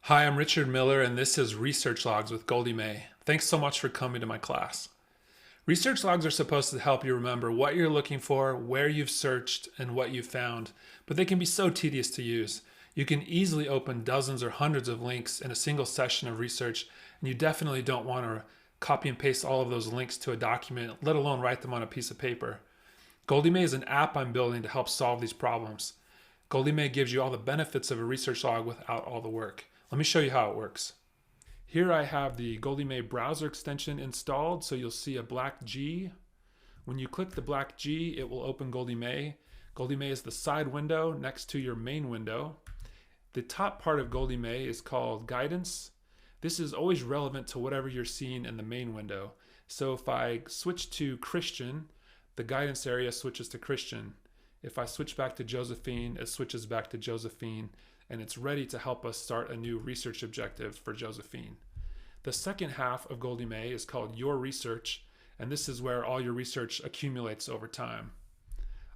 Hi, I'm Richard Miller, and this is Research Logs with Goldie May. Thanks so much for coming to my class. Research logs are supposed to help you remember what you're looking for, where you've searched, and what you've found, but they can be so tedious to use. You can easily open dozens or hundreds of links in a single session of research, and you definitely don't want to copy and paste all of those links to a document, let alone write them on a piece of paper. Goldie May is an app I'm building to help solve these problems. Goldie May gives you all the benefits of a research log without all the work. Let me show you how it works. Here I have the Goldie May browser extension installed, so you'll see a black G. When you click the black G, it will open Goldie May. Goldie May is the side window next to your main window. The top part of Goldie May is called Guidance. This is always relevant to whatever you're seeing in the main window. So if I switch to Christian, the guidance area switches to Christian. If I switch back to Josephine, it switches back to Josephine, and it's ready to help us start a new research objective for Josephine. The second half of Goldie May is called Your Research, and this is where all your research accumulates over time.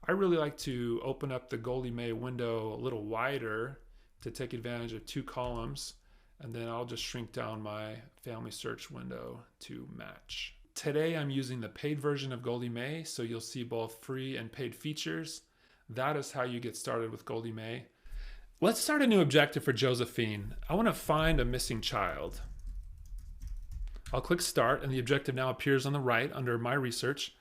I really like to open up the Goldie May window a little wider to take advantage of two columns, and then I'll just shrink down my family search window to match. Today I'm using the paid version of Goldie May, so you'll see both free and paid features. That is how you get started with Goldie May. Let's start a new objective for Josephine. I want to find a missing child. I'll click Start, and the objective now appears on the right under My Research.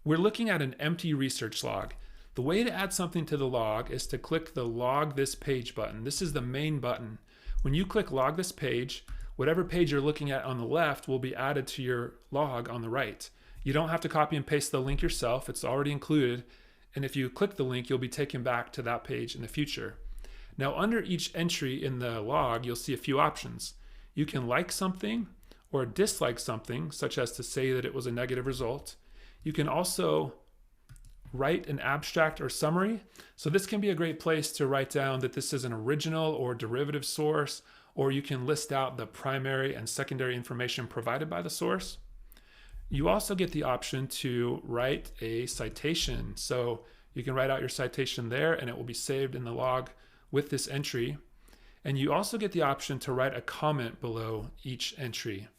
We're looking at an empty research log. The way to add something to the log is to click the Log This Page button. This is the main button. When you click Log This Page, whatever page you're looking at on the left will be added to your log on the right. You don't have to copy and paste the link yourself. It's already included. And if you click the link, you'll be taken back to that page in the future. Now, under each entry in the log, you'll see a few options. You can like something or dislike something, such as to say that it was a negative result. You can also write an abstract or summary. So this can be a great place to write down that this is an original or derivative source, or you can list out the primary and secondary information provided by the source. You also get the option to write a citation. So you can write out your citation there, and it will be saved in the log with this entry. And you also get the option to write a comment below each entry.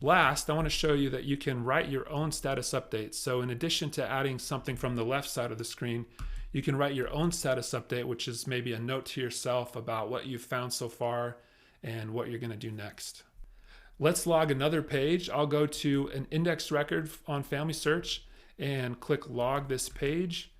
Last, I want to show you that you can write your own status updates. So in addition to adding something from the left side of the screen, you can write your own status update, which is maybe a note to yourself about what you've found so far and what you're going to do next. Let's log another page. I'll go to an index record on Family Search and click Log This Page.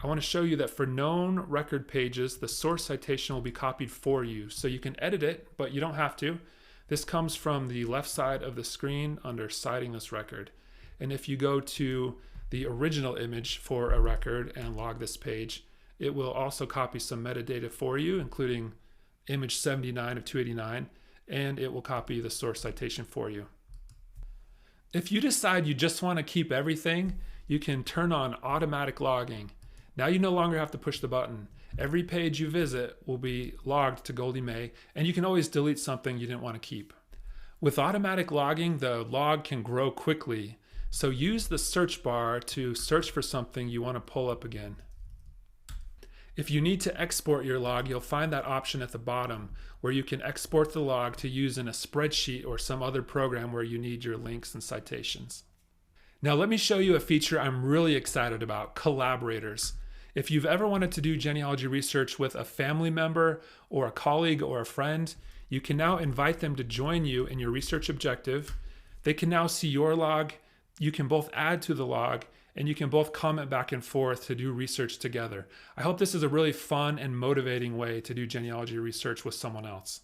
I want to show you that for known record pages, the source citation will be copied for you. So you can edit it, but you don't have to. This comes from the left side of the screen under Citing This Record. And if you go to the original image for a record and log this page, it will also copy some metadata for you, including image 79 of 289, and it will copy the source citation for you. If you decide you just want to keep everything, you can turn on automatic logging. Now you no longer have to push the button. Every page you visit will be logged to Goldie May, and you can always delete something you didn't want to keep. With automatic logging, the log can grow quickly, so use the search bar to search for something you want to pull up again. If you need to export your log, you'll find that option at the bottom where you can export the log to use in a spreadsheet or some other program where you need your links and citations. Now let me show you a feature I'm really excited about, collaborators. If you've ever wanted to do genealogy research with a family member or a colleague or a friend, you can now invite them to join you in your research objective. They can now see your log. You can both add to the log, and you can both comment back and forth to do research together. I hope this is a really fun and motivating way to do genealogy research with someone else.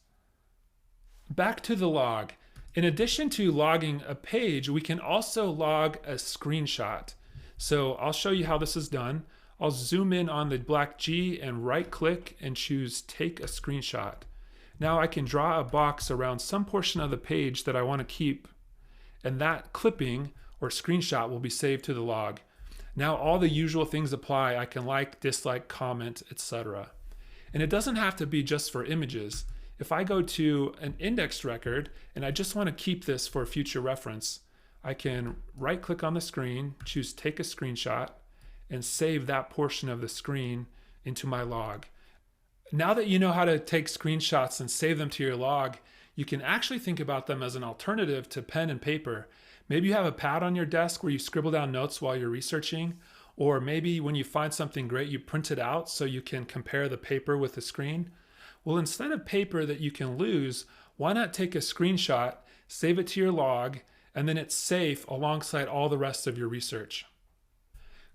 Back to the log. In addition to logging a page, we can also log a screenshot. So I'll show you how this is done. I'll zoom in on the black G and right click and choose Take a Screenshot. Now I can draw a box around some portion of the page that I want to keep, and that clipping or screenshot will be saved to the log. Now all the usual things apply. I can like, dislike, comment, etc. And it doesn't have to be just for images. If I go to an indexed record and I just want to keep this for future reference, I can right click on the screen, choose Take a Screenshot, and save that portion of the screen into my log. Now that you know how to take screenshots and save them to your log, you can actually think about them as an alternative to pen and paper. Maybe you have a pad on your desk where you scribble down notes while you're researching, or maybe when you find something great, you print it out so you can compare the paper with the screen. Well, instead of paper that you can lose, why not take a screenshot, save it to your log, and then it's safe alongside all the rest of your research.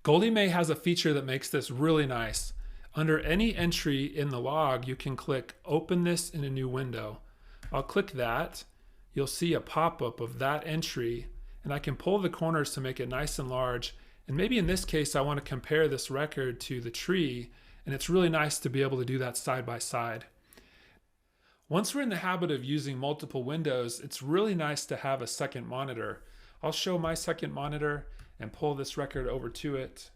Goldie May has a feature that makes this really nice. Under any entry in the log, you can click Open this in a new window. I'll click that. You'll see a pop-up of that entry, and I can pull the corners to make it nice and large. And maybe in this case, I want to compare this record to the tree, and it's really nice to be able to do that side by side. Once we're in the habit of using multiple windows, it's really nice to have a second monitor. I'll show my second monitor and pull this record over to it,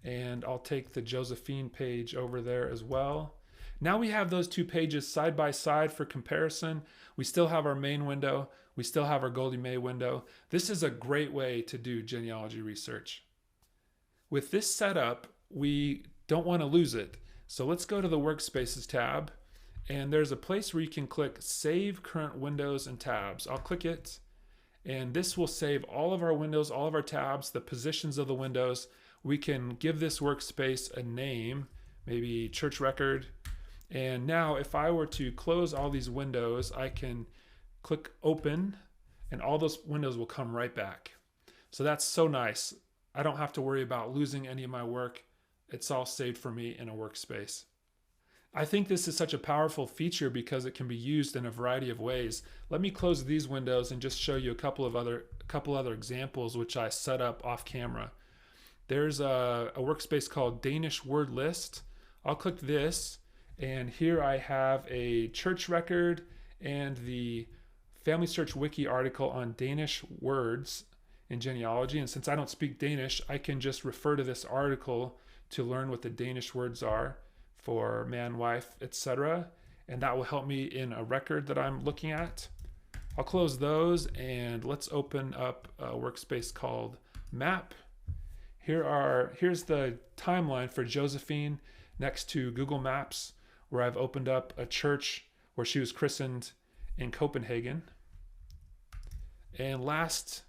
and I'll take the Josephine page over there as well. Now we have those two pages side by side for comparison. We still have our main window. We still have our Goldie May window. This is a great way to do genealogy research. With this setup, we don't want to lose it. So let's go to the Workspaces tab, and there's a place where you can click Save Current Windows and Tabs. I'll click it, and this will save all of our windows, all of our tabs, the positions of the windows. We can give this workspace a name, maybe church record. And now if I were to close all these windows, I can click open and all those windows will come right back. So that's so nice. I don't have to worry about losing any of my work. It's all saved for me in a workspace. I think this is such a powerful feature because it can be used in a variety of ways. Let me close these windows and just show you a couple other examples which I set up off camera. There's a workspace called Danish Word List. I'll click this, and here I have a church record and the Family Search Wiki article on Danish words in genealogy. And since I don't speak Danish, I can just refer to this article to learn what the Danish words are for man, wife, etc. And that will help me in a record that I'm looking at. I'll close those and let's open up a workspace called Map. Here's the timeline for Josephine next to Google Maps, where I've opened up a church where she was christened in Copenhagen. And last,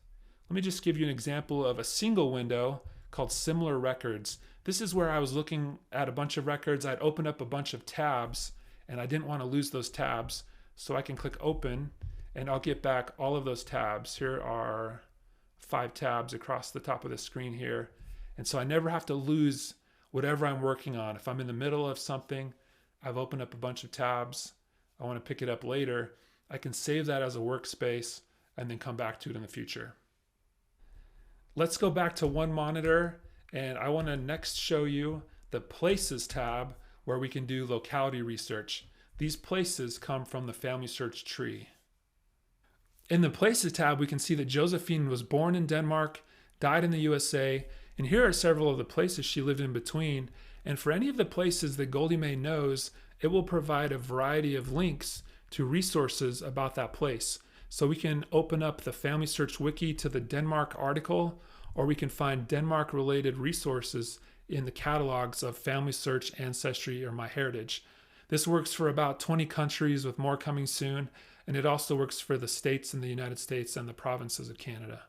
let me just give you an example of a single window called Similar Records. This is where I was looking at a bunch of records. I'd opened up a bunch of tabs and I didn't want to lose those tabs. So I can click open and I'll get back all of those tabs. Here are 5 tabs across the top of the screen here. And so I never have to lose whatever I'm working on. If I'm in the middle of something, I've opened up a bunch of tabs, I want to pick it up later, I can save that as a workspace and then come back to it in the future. Let's go back to one monitor, and I want to next show you the Places tab where we can do locality research. These places come from the Family Search tree. In the Places tab, we can see that Josephine was born in Denmark, died in the USA, and here are several of the places she lived in between. And for any of the places that Goldie May knows, it will provide a variety of links to resources about that place. So we can open up the Family Search Wiki to the Denmark article, or we can find Denmark-related resources in the catalogs of Family Search, Ancestry, or MyHeritage. This works for about 20 countries with more coming soon, and it also works for the states in the United States and the provinces of Canada.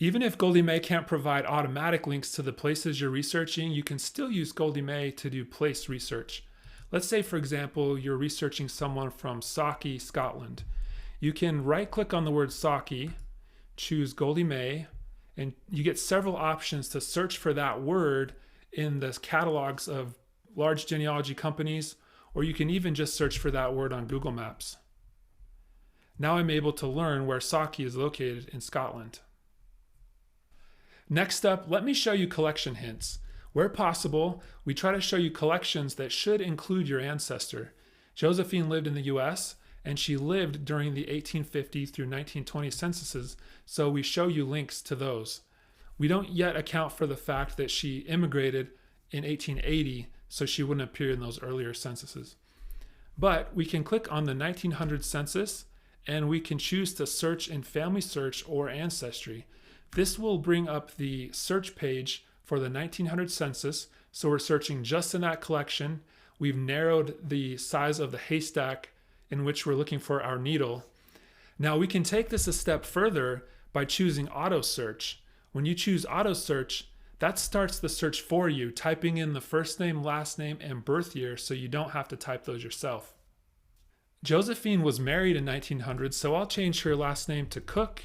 Even if Goldie May can't provide automatic links to the places you're researching, you can still use Goldie May to do place research. Let's say, for example, you're researching someone from Saki, Scotland. You can right-click on the word Saki, choose Goldie May, and you get several options to search for that word in the catalogs of large genealogy companies, or you can even just search for that word on Google Maps. Now I'm able to learn where Saki is located in Scotland. Next up, let me show you collection hints. Where possible, we try to show you collections that should include your ancestor. Josephine lived in the US, and she lived during the 1850 through 1920 censuses, so we show you links to those. We don't yet account for the fact that she immigrated in 1880, so she wouldn't appear in those earlier censuses. But we can click on the 1900 census, and we can choose to search in Family Search or Ancestry. This will bring up the search page for the 1900 census, so we're searching just in that collection. we've narrowed the size of the haystack in which we're looking for our needle. Now we can take this a step further by choosing auto search. When you choose auto search, that starts the search for you, typing in the first name, last name, and birth year so you don't have to type those yourself. Josephine was married in 1900, so I'll change her last name to Cook,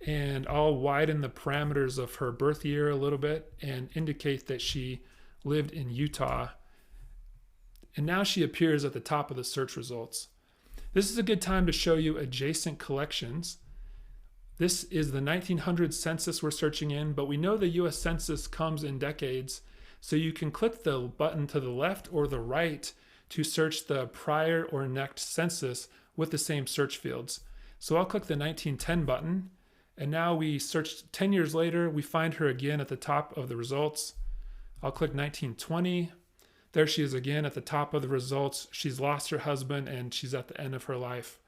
and I'll widen the parameters of her birth year a little bit and indicate that she lived in Utah. And now she appears at the top of the search results. This is a good time to show you adjacent collections. This is the 1900 census we're searching in, but we know the US Census comes in decades, so you can click the button to the left or the right to search the prior or next census with the same search fields. So I'll click the 1910 button, and now we searched 10 years later, we find her again at the top of the results. I'll click 1920. There she is again at the top of the results. She's lost her husband and she's at the end of her life.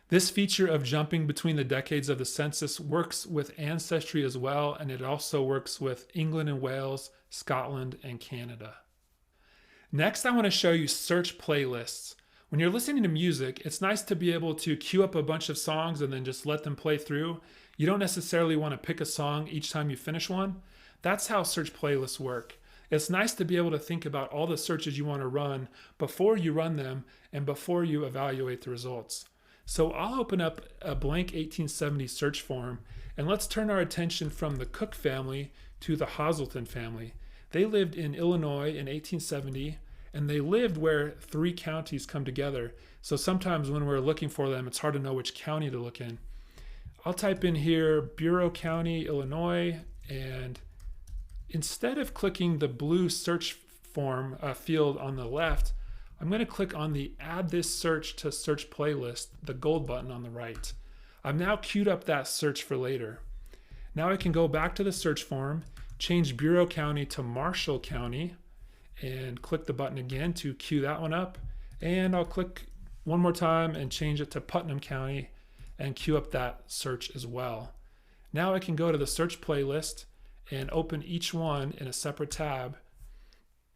This feature of jumping between the decades of the census works with Ancestry as well, and it also works with England and Wales, Scotland, and Canada. Next, I want to show you search playlists. When you're listening to music, it's nice to be able to queue up a bunch of songs and then just let them play through. You don't necessarily want to pick a song each time you finish one. That's how search playlists work. It's nice to be able to think about all the searches you want to run before you run them and before you evaluate the results. So I'll open up a blank 1870 search form, and let's turn our attention from the Cook family to the Hazelton family. They lived in Illinois in 1870, and they lived where 3 counties come together. So sometimes when we're looking for them, it's hard to know which county to look in. I'll type in here Bureau County, Illinois, and instead of clicking the blue search form field on the left, I'm going to click on the Add This Search to Search Playlist, the gold button on the right. I've now queued up that search for later. Now I can go back to the search form, change Bureau County to Marshall County, and click the button again to queue that one up. And I'll click one more time and change it to Putnam County and queue up that search as well. Now I can go to the search playlist and open each one in a separate tab.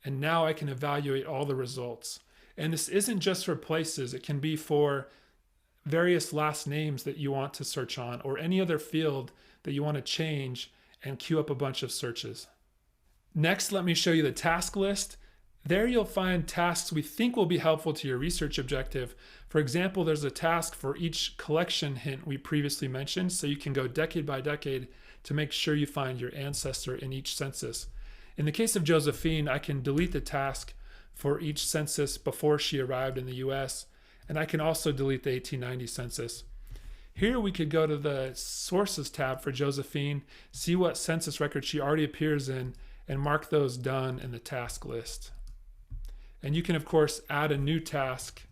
And now I can evaluate all the results. And this isn't just for places, it can be for various last names that you want to search on or any other field that you want to change and queue up a bunch of searches. Next, let me show you the task list. There you'll find tasks we think will be helpful to your research objective. For example, there's a task for each collection hint we previously mentioned, so you can go decade by decade to make sure you find your ancestor in each census. In the case of Josephine, I can delete the task for each census before she arrived in the US, and I can also delete the 1890 census. Here we could go to the Sources tab for Josephine, see what census record she already appears in, and mark those done in the task list. And you can, of course, add a new task.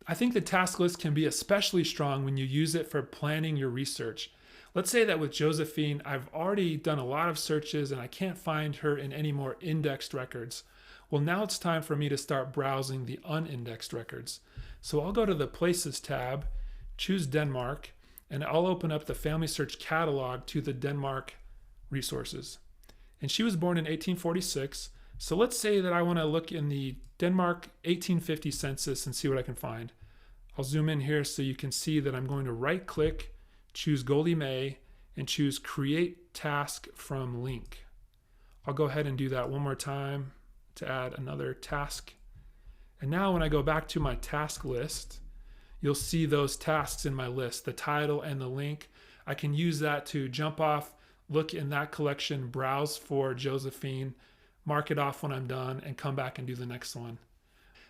I think the task list can be especially strong when you use it for planning your research. Let's say that with Josephine, I've already done a lot of searches and I can't find her in any more indexed records. Well, now it's time for me to start browsing the unindexed records. So I'll go to the Places tab, choose Denmark, and I'll open up the Family Search Catalog to the Denmark resources. And she was born in 1846. So let's say that I want to look in the Denmark 1850 census and see what I can find. I'll zoom in here so you can see that I'm going to right click, choose Goldie May, and choose Create Task from Link. I'll go ahead and do that one more time to add another task. And now when I go back to my task list, you'll see those tasks in my list, the title and the link. I can use that to jump off, look in that collection, browse for Josephine, mark it off when I'm done, and come back and do the next one.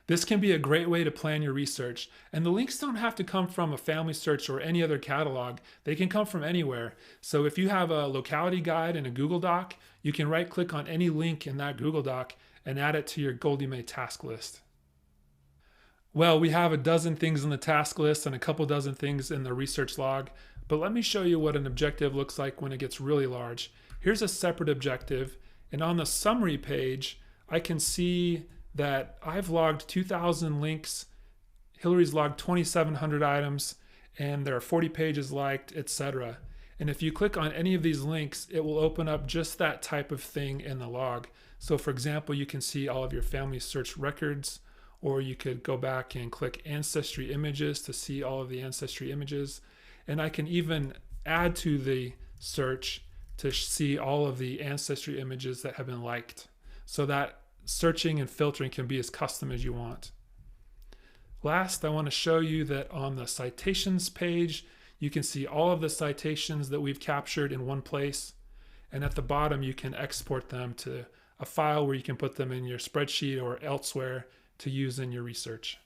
This can be a great way to plan your research, and the links don't have to come from a Family Search or any other catalog. They can come from anywhere. So if you have a locality guide in a Google Doc, you can right click on any link in that Google Doc and add it to your Goldie May task list. Well, we have a dozen things in the task list and a couple dozen things in the research log, but let me show you what an objective looks like when it gets really large. Here's a separate objective, and on the summary page, I can see that I've logged 2,000 links, Hillary's logged 2,700 items, and there are 40 pages liked, etc. And if you click on any of these links, it will open up just that type of thing in the log. So for example, you can see all of your family search records, or you could go back and click ancestry images to see all of the ancestry images. And I can even add to the search to see all of the ancestry images that have been liked, so that searching and filtering can be as custom as you want. Last, I want to show you that on the citations page, you can see all of the citations that we've captured in one place. And at the bottom, you can export them to a file where you can put them in your spreadsheet or elsewhere to use in your research.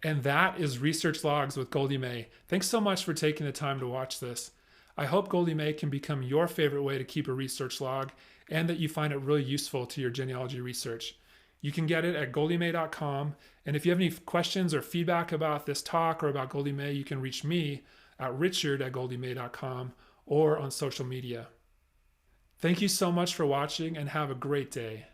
And that is Research Logs with Goldie May. Thanks so much for taking the time to watch this. I hope Goldie May can become your favorite way to keep a research log, and that you find it really useful to your genealogy research. You can get it at goldiemay.com. And if you have any questions or feedback about this talk or about Goldie May, you can reach me at richard@goldiemay.com or on social media. Thank you so much for watching, and have a great day.